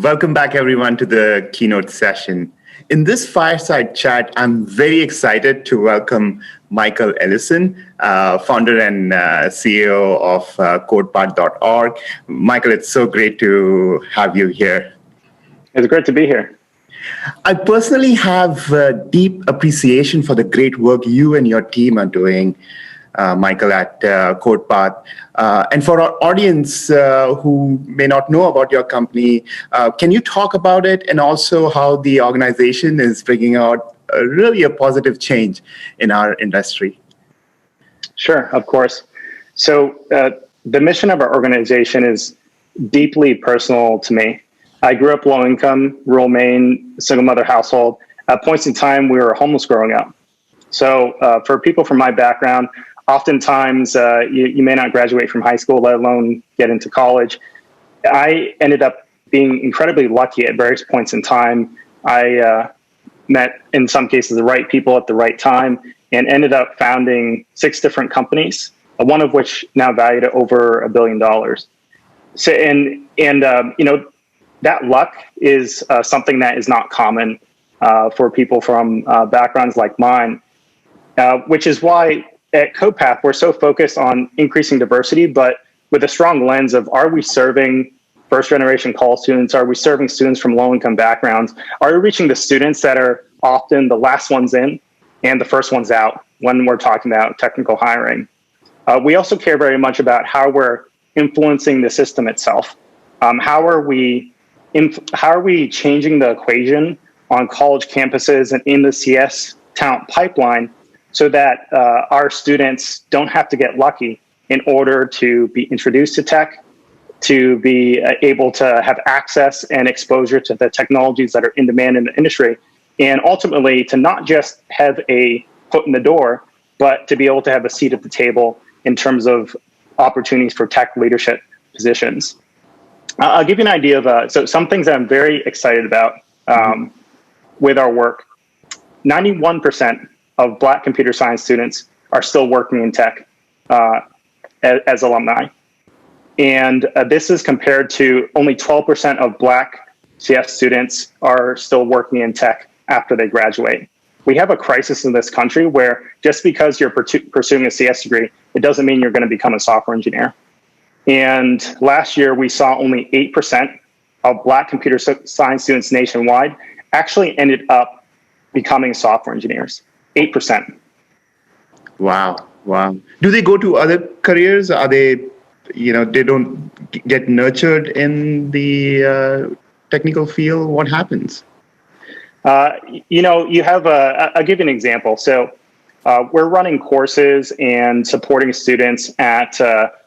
Welcome back, everyone, to the Keynote session. In this Fireside chat, I'm very excited to welcome Michael Ellison, founder and CEO of CodePath.org. Michael, it's so great to have you here. It's great to be here. I personally have deep appreciation for the great work you and your team are doing, Michael, at CodePath. And for our audience who may not know about your company, can you talk about it and also how the organization is bringing out really a positive change in our industry? Sure, of course. So the mission of our organization is deeply personal to me. I grew up low income, rural Maine, single mother household. At points in time, we were homeless growing up. So for people from my background, oftentimes you may not graduate from high school, let alone get into college. I ended up being incredibly lucky at various points in time. I met, in some cases, the right people at the right time and ended up founding 6 different companies, one of which now valued at over $1 billion. So, that luck is something that is not common for people from backgrounds like mine, which is why at CodePath, we're so focused on increasing diversity, but with a strong lens of, are we serving first-generation college students? Are we serving students from low-income backgrounds? Are we reaching the students that are often the last ones in and the first ones out when we're talking about technical hiring? We also care very much about how we're influencing the system itself. How are we changing the equation on college campuses and in the CS talent pipeline so that our students don't have to get lucky in order to be introduced to tech, to be able to have access and exposure to the technologies that are in demand in the industry, and ultimately to not just have a foot in the door, but to be able to have a seat at the table in terms of opportunities for tech leadership positions. I'll give you an idea of so some things that I'm very excited about with our work. 91% of Black computer science students are still working in tech as alumni. And this is compared to only 12% of Black CS students are still working in tech after they graduate. We have a crisis in this country where just because you're pursuing a CS degree, it doesn't mean you're going to become a software engineer. And last year, we saw only 8% of Black computer science students nationwide actually ended up becoming software engineers. 8%. Wow. Do they go to other careers? Are they, they don't get nurtured in the technical field? What happens? You have I'll give you an example. So we're running courses and supporting students at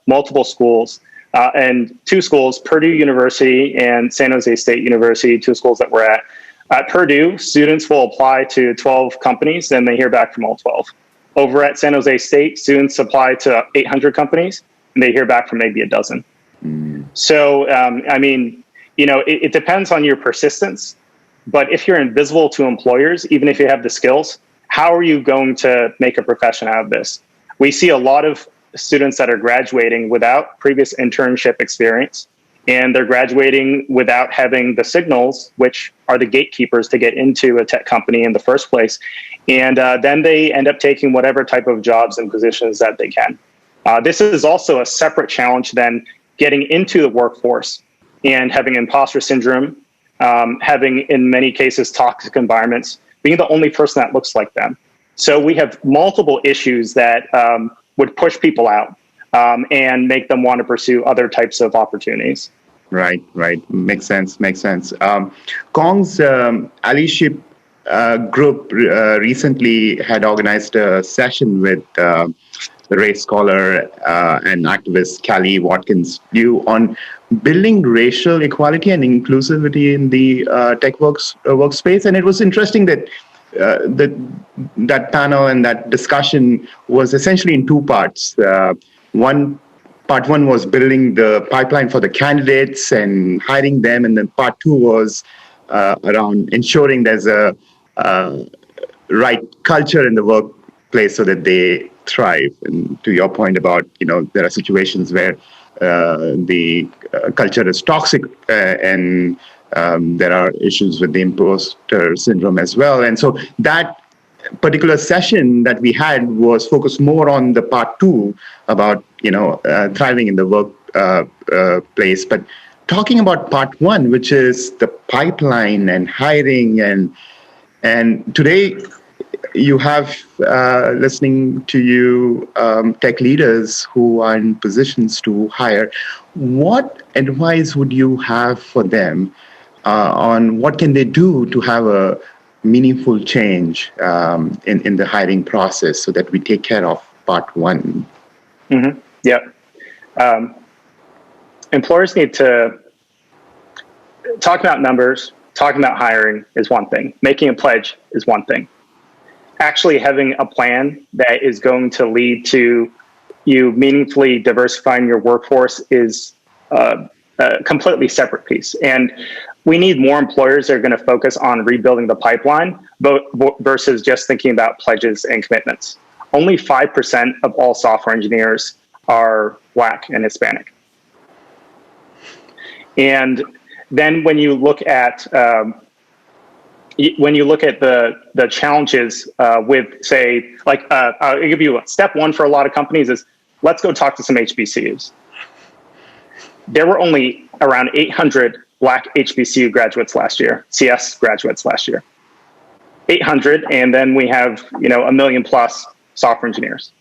multiple schools, and 2 schools, Purdue University and San Jose State University, 2 schools that we're at. At Purdue, students will apply to 12 companies and they hear back from all 12. Over at San Jose State, students apply to 800 companies and they hear back from maybe a dozen. So, it depends on your persistence, but if you're invisible to employers, even if you have the skills, how are you going to make a profession out of this? We see a lot of students that are graduating without previous internship experience, and they're graduating without having the signals, which are the gatekeepers to get into a tech company in the first place. And then they end up taking whatever type of jobs and positions that they can. This is also a separate challenge than getting into the workforce and having imposter syndrome, having, in many cases, toxic environments, being the only person that looks like them. So we have multiple issues that would push people out and make them want to pursue other types of opportunities. Right. Makes sense. Kong's allyship group recently had organized a session with the race scholar and activist Callie Watkins Liu on building racial equality and inclusivity in the tech workspace. And it was interesting that that panel and that discussion was essentially in 2 parts. Part one was building the pipeline for the candidates and hiring them, and then part 2 was around ensuring there's a right culture in the workplace so that they thrive. And to your point about, there are situations where the culture is toxic and There are issues with the imposter syndrome as well. And so that particular session that we had was focused more on the part two about, thriving in the work place. But talking about part one, which is the pipeline and hiring, and today you have listening to you tech leaders who are in positions to hire. What advice would you have for them on what can they do to have a meaningful change in the hiring process so that we take care of part one? Mm-hmm. Yeah. Employers need to talk about numbers. Talking about hiring is one thing. Making a pledge is one thing. Actually having a plan that is going to lead to you meaningfully diversifying your workforce is a completely separate piece. And we need more employers that are going to focus on rebuilding the pipeline versus just thinking about pledges and commitments. Only 5% of all software engineers are Black and Hispanic. And then when you look at the challenges with, say, like I'll give you step one for a lot of companies is let's go talk to some HBCUs. There were only around 800 Black HBCU graduates last year, CS graduates last year. 800, and then we have 1 million plus software engineers.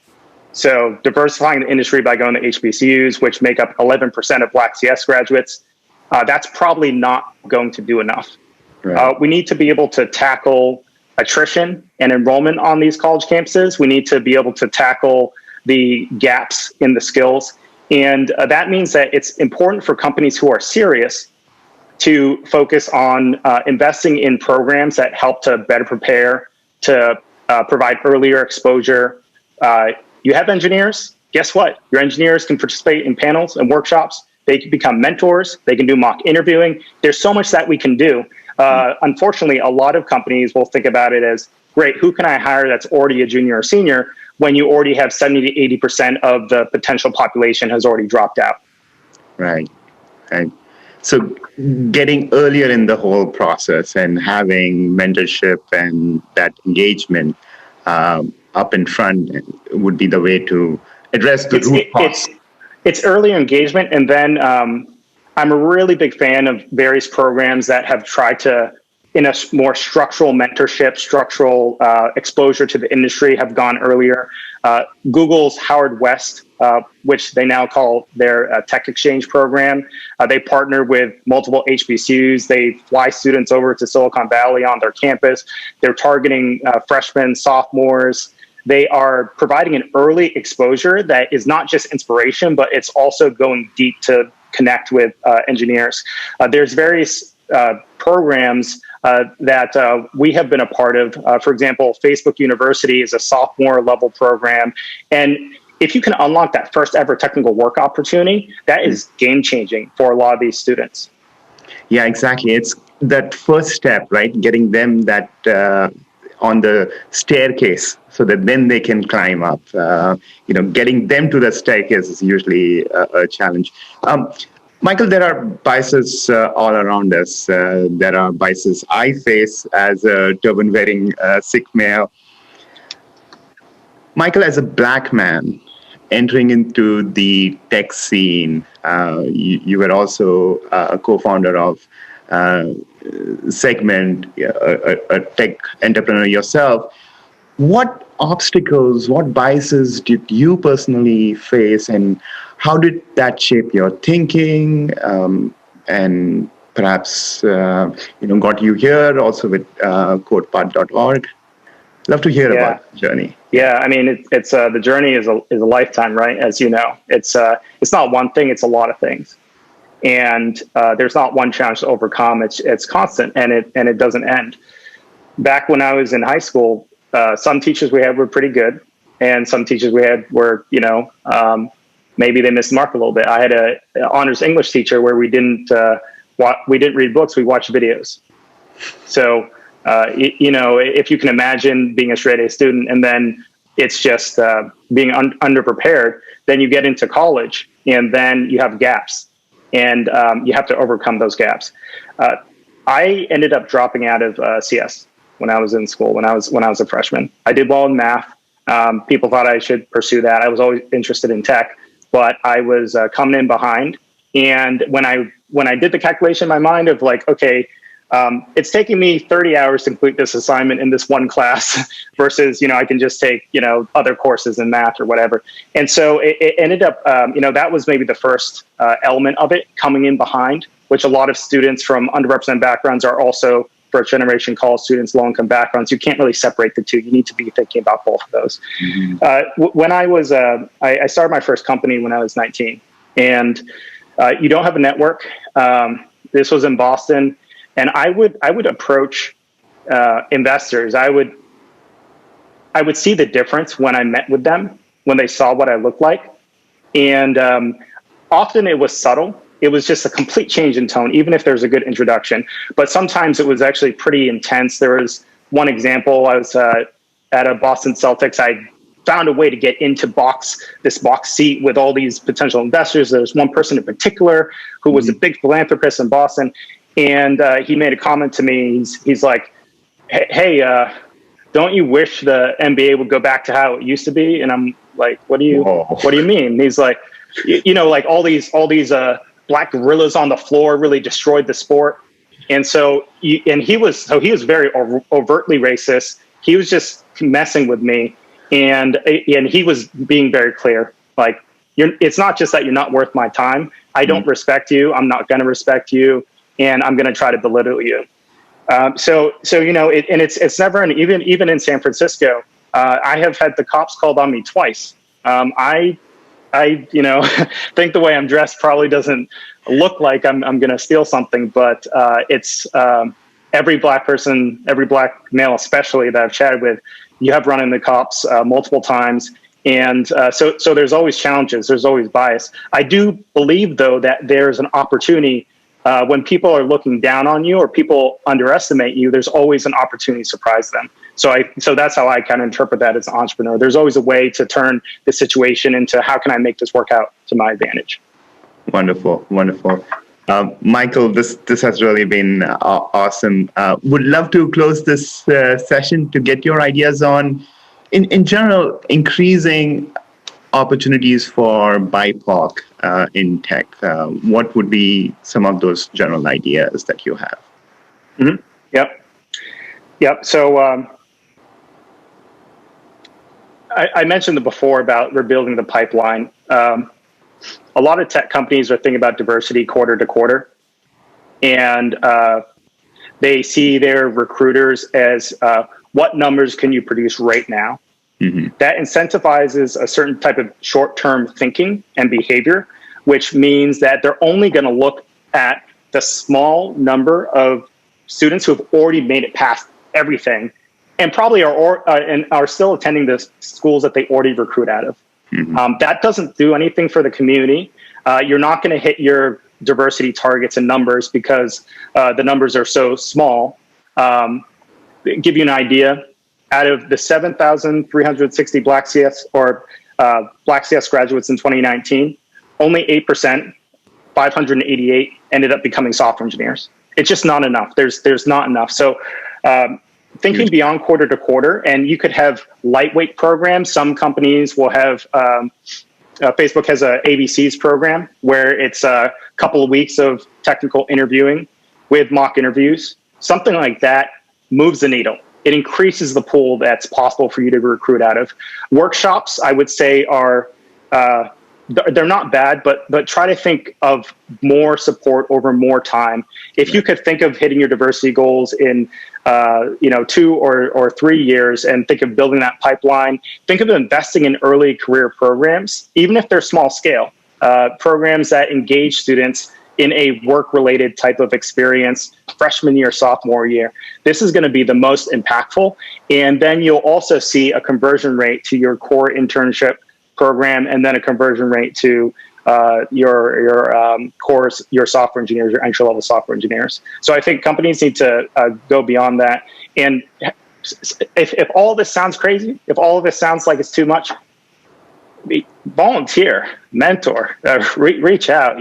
So diversifying the industry by going to HBCUs, which make up 11% of Black CS graduates, that's probably not going to do enough. Right. We need to be able to tackle attrition and enrollment on these college campuses. We need to be able to tackle the gaps in the skills. And that means that it's important for companies who are serious to focus on investing in programs that help to better prepare, to provide earlier exposure. You have engineers, guess what? Your engineers can participate in panels and workshops. They can become mentors. They can do mock interviewing. There's so much that we can do. Unfortunately, a lot of companies will think about it as, great, who can I hire that's already a junior or senior, when you already have 70 to 80% of the potential population has already dropped out. Right. So getting earlier in the whole process and having mentorship and that engagement up in front would be the way to address the root cause. It's early engagement, and then I'm a really big fan of various programs that have tried to, in a more structural mentorship, structural exposure to the industry, have gone earlier. Google's Howard West, which they now call their Tech Exchange program, they partner with multiple HBCUs. They fly students over to Silicon Valley on their campus. They're targeting freshmen, sophomores. They are providing an early exposure that is not just inspiration, but it's also going deep to connect with engineers. There's various programs that we have been a part of. For example, Facebook University is a sophomore level program. And if you can unlock that first ever technical work opportunity, that is game changing for a lot of these students. Yeah, exactly. It's that first step, right? Getting them that on the staircase so that then they can climb up. Getting them to the staircase is usually a challenge. Michael, there are biases all around us. There are biases I face as a turban-wearing Sikh male. Michael, as a Black man entering into the tech scene, you were also a co-founder of Segment, a tech entrepreneur yourself. What obstacles, what biases did you personally face, and how did that shape your thinking and perhaps got you here also with CodePath.org? Love to hear about the journey. Yeah, I mean, it's the journey is a lifetime, right? As you know, it's not one thing; it's a lot of things, and there's not one challenge to overcome. It's constant, and it doesn't end. Back when I was in high school, some teachers we had were pretty good, and some teachers we had were maybe they missed the mark a little bit. I had an honors English teacher where we didn't read books; we watched videos. So. If you can imagine being a straight A student and then it's just being underprepared, then you get into college and then you have gaps and you have to overcome those gaps. I ended up dropping out of CS when I was in school, when I was a freshman. I did well in math. People thought I should pursue that. I was always interested in tech, but I was coming in behind. And when I did the calculation in my mind of like, okay, it's taking me 30 hours to complete this assignment in this one class versus, I can just take, other courses in math or whatever. And so it ended up, that was maybe the first element of it, coming in behind, which a lot of students from underrepresented backgrounds are also first generation college students, low income backgrounds. You can't really separate the two. You need to be thinking about both of those. Mm-hmm. When I was, I started my first company when I was 19, and you don't have a network. This was in Boston. And I would approach investors. I would see the difference when I met with them, when they saw what I looked like. And often it was subtle. It was just a complete change in tone, even if there's a good introduction. But sometimes it was actually pretty intense. There was one example. I was at a Boston Celtics. I found a way to get into this box seat with all these potential investors. There was one person in particular who was a big philanthropist in Boston. And he made a comment to me. He's like, hey, don't you wish the NBA would go back to how it used to be? And I'm like, what do you mean? And he's like, like all these black gorillas on the floor really destroyed the sport. And so, he was very overtly racist. He was just messing with me. And he was being very clear. Like, it's not just that you're not worth my time. I don't respect you. I'm not going to respect you. And I'm going to try to belittle you. So it's never even in San Francisco. I have had the cops called on me twice. I think the way I'm dressed probably doesn't look like I'm going to steal something, but it's every black person, every black male especially that I've chatted with, you have run into cops multiple times. And so there's always challenges. There's always bias. I do believe, though, that there's an opportunity when people are looking down on you or people underestimate you, there's always an opportunity to surprise them. So that's how I kind of interpret that as an entrepreneur. There's always a way to turn the situation into how can I make this work out to my advantage. Wonderful. Michael, this has really been awesome. Would love to close this session to get your ideas on, in general, increasing opportunities for BIPOC in tech. What would be some of those general ideas that you have? Mm-hmm. Yep. So I mentioned before about rebuilding the pipeline. A lot of tech companies are thinking about diversity quarter to quarter, and they see their recruiters as what numbers can you produce right now? Mm-hmm. That incentivizes a certain type of short-term thinking and behavior, which means that they're only going to look at the small number of students who have already made it past everything and probably are still attending the schools that they already recruit out of. Mm-hmm. That doesn't do anything for the community. You're not going to hit your diversity targets and numbers because the numbers are so small. Give you an idea. Out of the 7,360 Black CS graduates in 2019, only 8%, 588, ended up becoming software engineers. It's just not enough. There's not enough. So thinking beyond quarter to quarter, and you could have lightweight programs. Some companies will have, Facebook has a ABCs program where it's a couple of weeks of technical interviewing with mock interviews. Something like that moves the needle. It increases the pool that's possible for you to recruit out of. Workshops, I would say, are they're not bad, but try to think of more support over more time. If you could think of hitting your diversity goals in 2 or 3 years, and think of building that pipeline, think of investing in early career programs, even if they're small scale, programs that engage students in a work-related type of experience, freshman year, sophomore year. This is going to be the most impactful. And then you'll also see a conversion rate to your core internship program, and then a conversion rate to your software engineers, your entry-level software engineers. So I think companies need to go beyond that. And if all of this sounds crazy, if all of this sounds like it's too much, volunteer, mentor, reach out.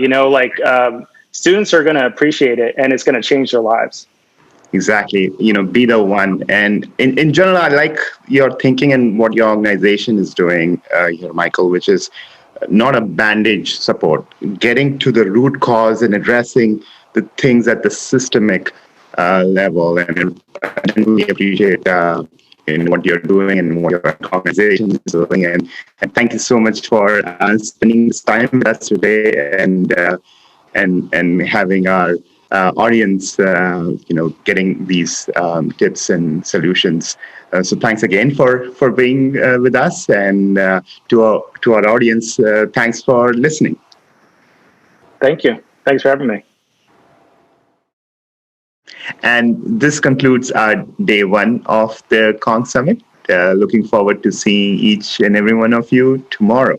Students are going to appreciate it, and it's going to change their lives. Exactly. Be the one. And in general, I like your thinking and what your organization is doing here, Michael, which is not a bandage support, getting to the root cause and addressing the things at the systemic level. And I really appreciate in what you're doing and what your organization is doing. And thank you so much for spending this time with us today and having our audience, getting these tips and solutions. So thanks again for being with us, and to our audience, thanks for listening. Thank you. Thanks for having me. And this concludes our day one of the Kong Summit. Looking forward to seeing each and every one of you tomorrow.